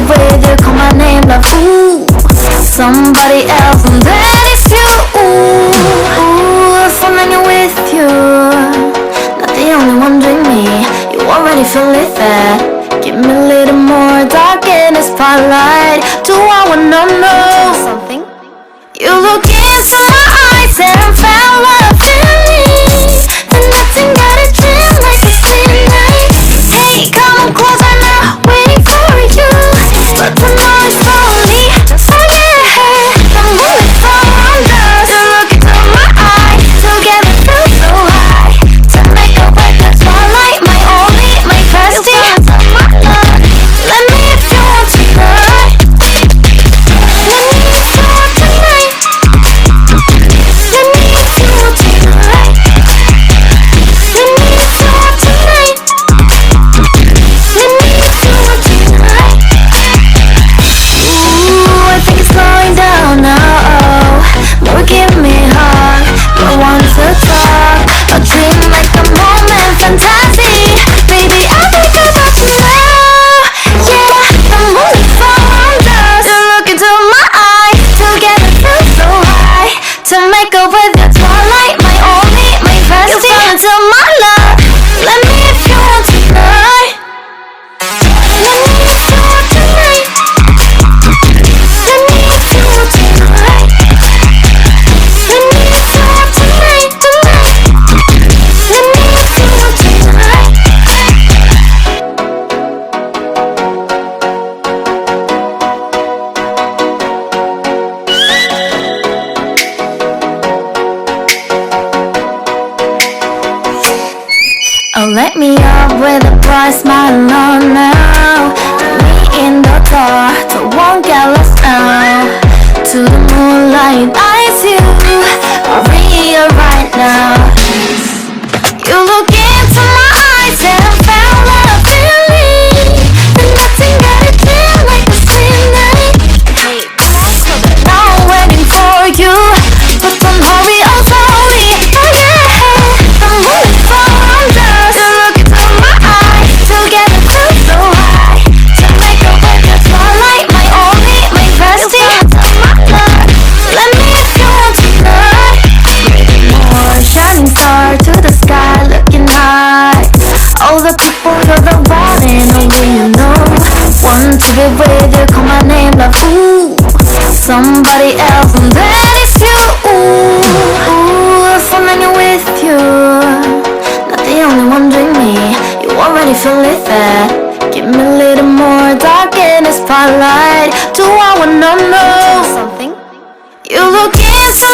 with you, call my name like ooh, somebody else, and that is you. Ooh, if I'm hanging with you, not the only one doing me. You already feel it there. Give me a little more dark in the spotlight. Do I wanna know something? You look into my eyes and fell a feeling that nothing got a dream like a clean night. Hey, come on closer now, waiting for you, but the noise slowly. Oh yeah, I'm moving from us. You look into my eyes, together feel so high. To make up with the twilight, my only, my bestie. Let me if you want tonight. Let me if you want tonight. Let me if you want tonight. Let me if you want tonight. Let me if you want tonight. Ooh, I think it's slowing down now. More give me hug, more want to talk. A dream like a moment, fantasy. Baby, I think about you now. Yeah, the moon found us. You look into my eyes, together feel so high. To make up with the twilight, my only, my bestie. You fell into my love. Let me if you want tonight. Let me if you want tonight. Let me if you want tonight. Let me if you want tonight, tonight. Let me if you want tonight. Oh, let me up with a bright smile on now. Put me in the dark, so won't get lost now. To the moonlight, eyes you, arya right now. You look into my eyes and felt a feeling that nothing got a dream like a clean night. Hey, come on, so now I'm waiting for you, but don't hurry, oh slowly. Oh yeah, the moon found us. You look into my eyes, together feel so high. To make up with the twilight, my only, my bestie. Let me if you want tonight. More shining star to the sky, looking high. All the people you're the one and only you know. Want to be with you, call my name like ooh, somebody else, and that is you. Ooh, if I'm hanging with you, not the only one doing me. You already feel it there. Give me a little more dark in the spotlight. Do I wanna know something? You look into